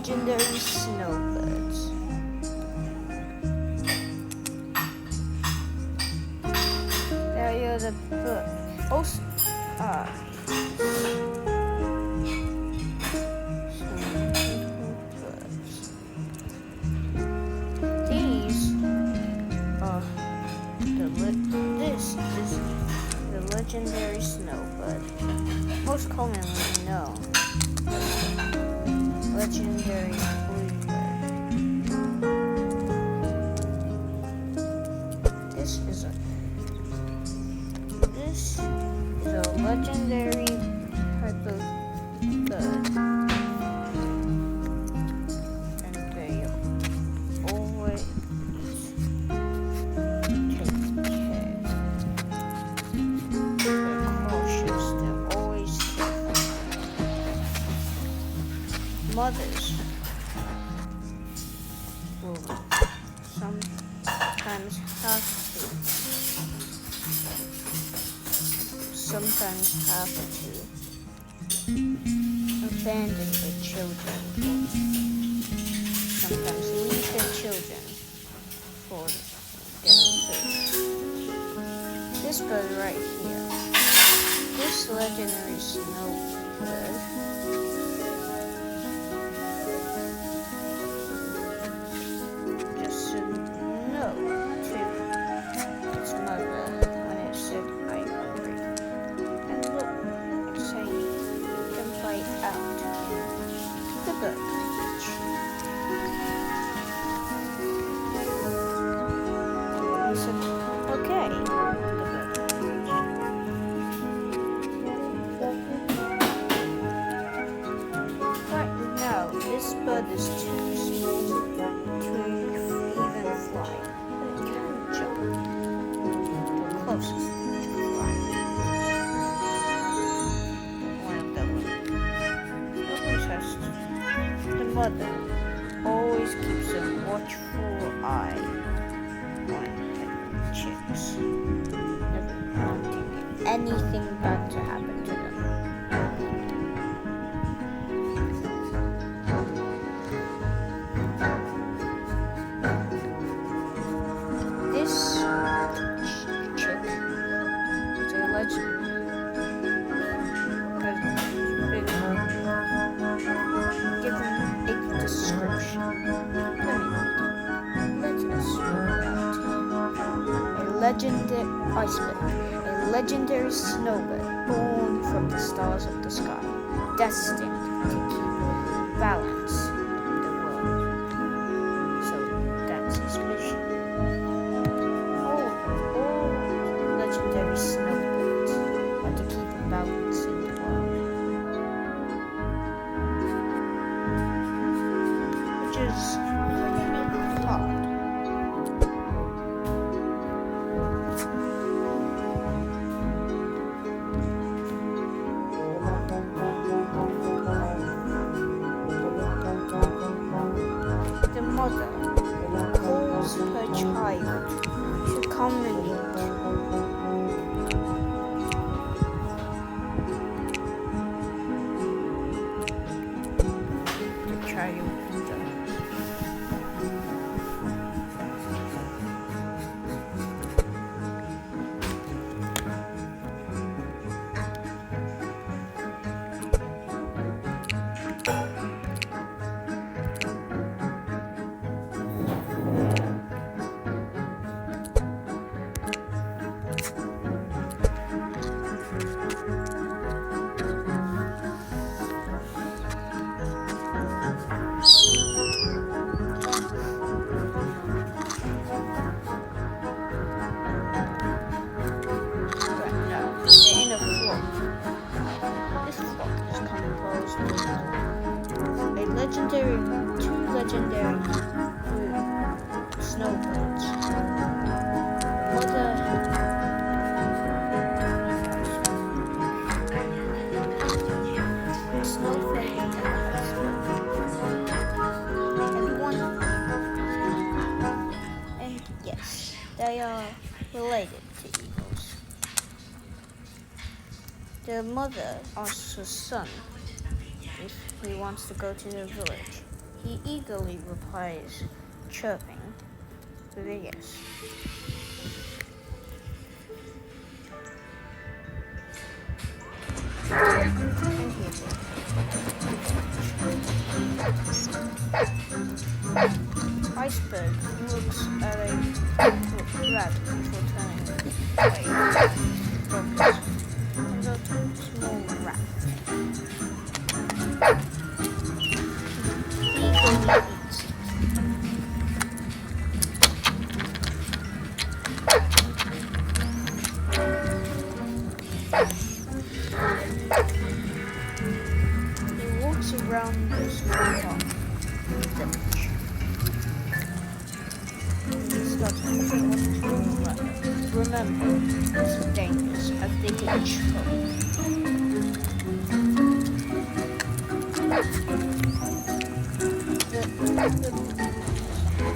legendary snowbirds. There are the birds. Also, these are this is the legendary snowbird, most commonly known legendary bluebird. This is a legendary type of bird, and they always take care. They're cautious. They're always careful. Mothers will sometimes have to abandon their children. Sometimes leave their children for getting food. This bird right here, this legendary snowbird, just said no to its mother when it said, "I'm hungry." And look, it's saying you can play out in the bird cage. He said, "Okay." The bird cage. Right now, this bird is too small to even fly, but it can jump. The closest to flying. One of them always has the mother always keeps a watchful eye on her chicks, never wanting anything bad to happen to them. This chick is a legend. Has been given a description. Let us read out. A legendary iceberg, a legendary snowbird born from the stars of the sky, destined to keep balance in the world. So that's his mission. All legendary snowbirds are to keep a balance in the world, which is hard. The mother calls her child to come and eat. The child does. Two legendary snowbirds. Mother snowflake and one, and yes, they are related to eagles. The mother asks her son if he wants to go to the village. He eagerly replies, chirping with a yes. And he did. Iceberg looks at a rabbit before turning away from the small rat. He eagerly eats it. He walks around the small pond village. He starts hopping onto the ladder. Remember, it's dangerous as they can choke.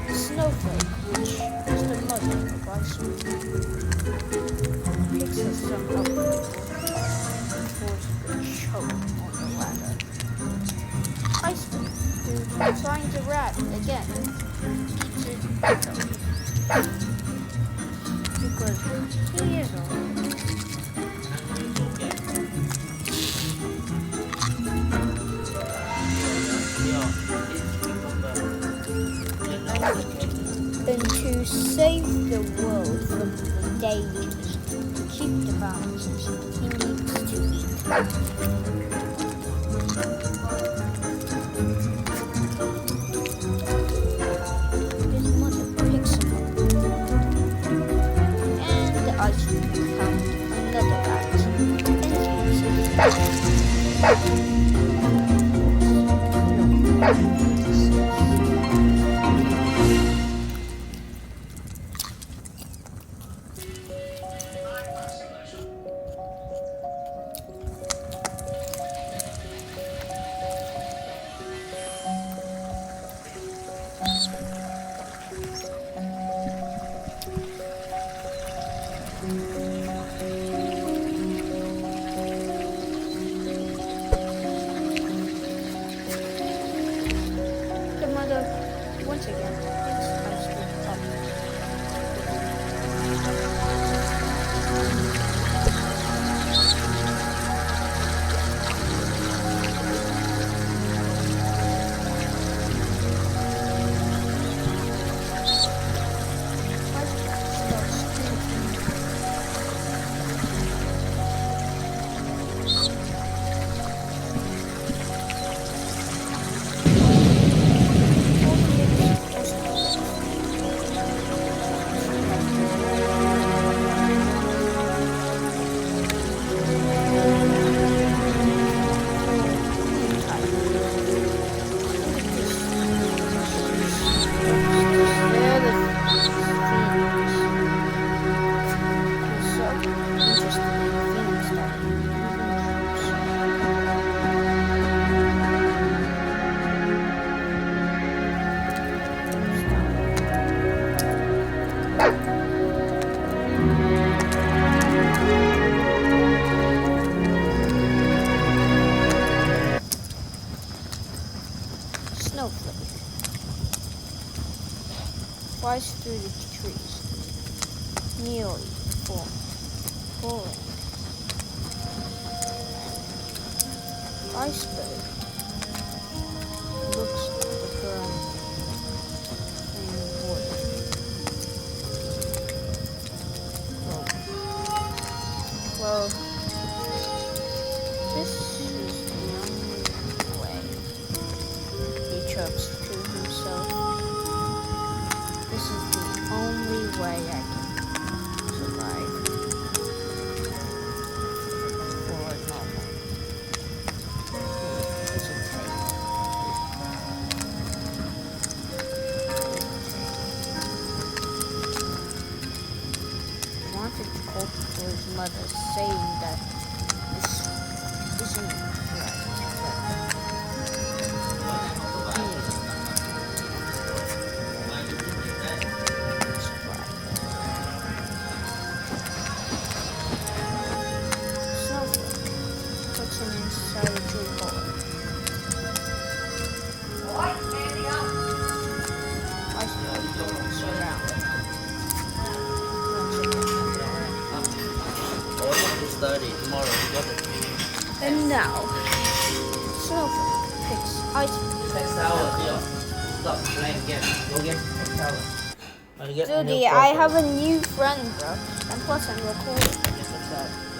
The snowflake, which is the mother of Iceberg, picks us some up towards the choke on the ladder. Iceberg, who finds a rat again, eats it happily. Because he is alright. And to save the world from the dangers, to keep the balances, he needs to eat. His mother picks him up, and the iceberg found another rat, and eats it. The mother once again picks Iceberg up. Snowflake flies through the trees, nearly falling. Iceberg looks at the burn in the water. Well, this is the only way. He chirps to himself. This is the only way I can survive for a normal. Hesitate. He wanted to call to his mother, saying that this isn't right, but inside a tree hole. 6:30 tomorrow. You got it. And now, Snowflake picks Iceberg. Next hour, Theo. Stop playing games. Go get next hour. Dude, I have a new friend, bro. And plus, I'm recording.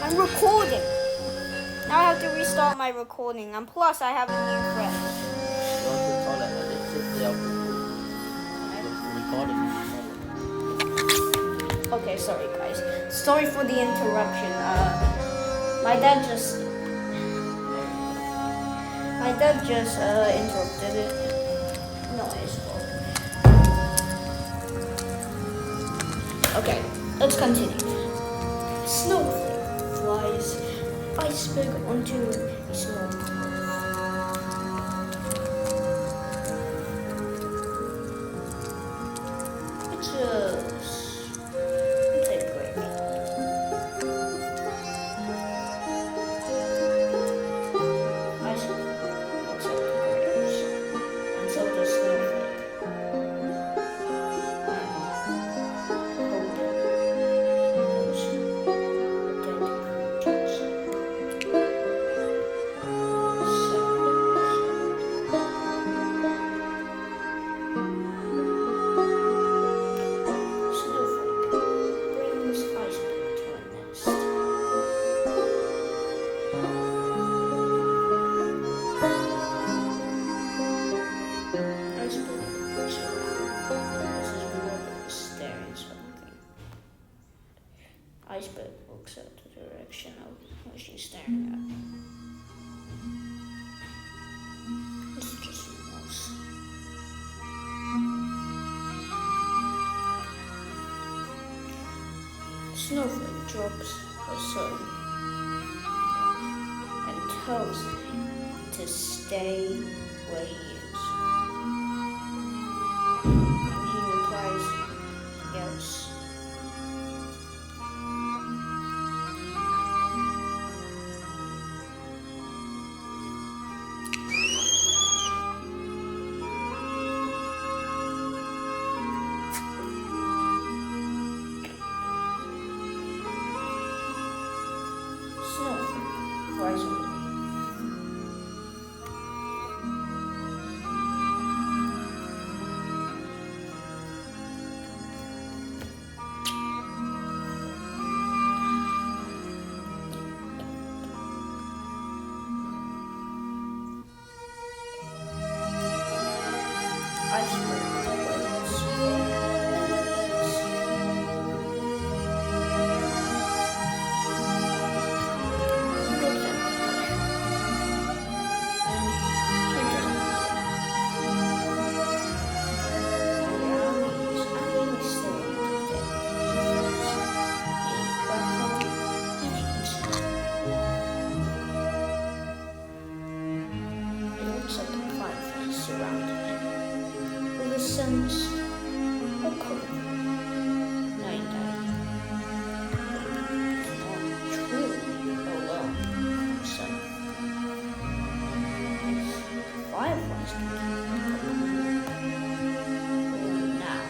I'm recording. Now I have to restart my recording. And plus, I have a new friend. Go to the toilet and just sit there. Recording. Okay, sorry guys. Sorry for the interruption. My dad just interrupted it. No, it's fault. Okay, let's continue. Snowflake flies Iceberg onto a small pond. It's a break. Iceberg looks at the graves, and so does Snowflake. Iceberg looks at the direction of what she's staring at. It's just a mouse. Snowflake drops her son and tells him to stay where he is. And he replies, yes. Snowflake flies away. Iceberg waits. Surrounded with a sense of cold, knowing that he's not truly alone himself. The fireflies can keep him company. Now,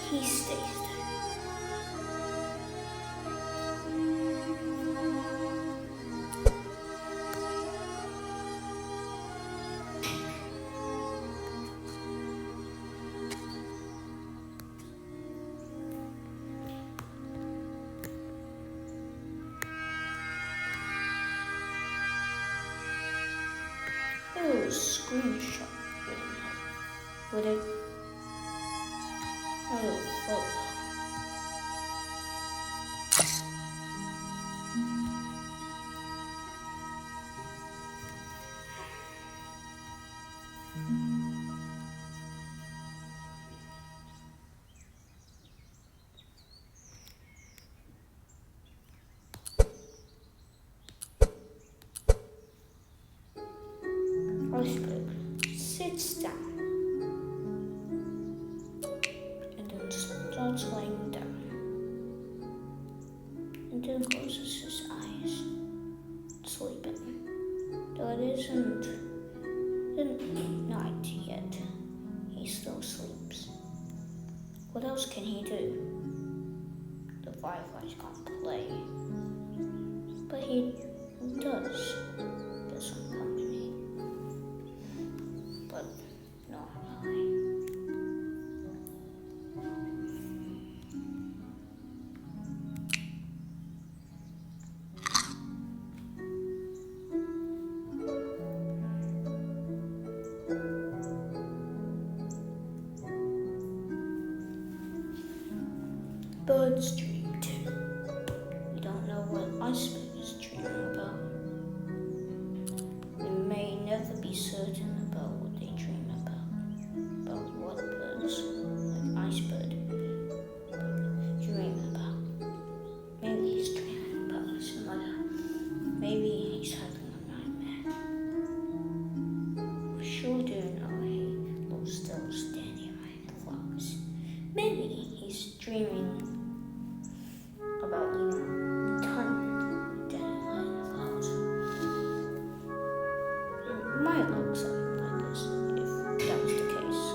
he stays there. It was a screenshot, would it? A little photo. Iceberg sits down and then starts lying down and then closes his eyes, sleeping. Though it isn't night yet, he still sleeps. What else can he do? The fireflies can't play, but he does get some company, but not really. Birds dream too. We don't know what Iceberg is dreaming about. We may never be certain about what they dream about what birds like Iceberg dream about. Maybe he's dreaming about his mother. Maybe he's having a nightmare. We sure do know he loves those dandelion flowers. Maybe he's dreaming about eating tons of dandelion flowers. It might look something like this if that was the case.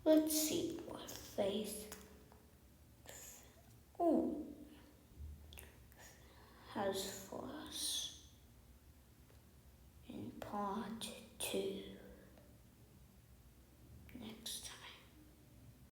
Let's see what Faith has for us in part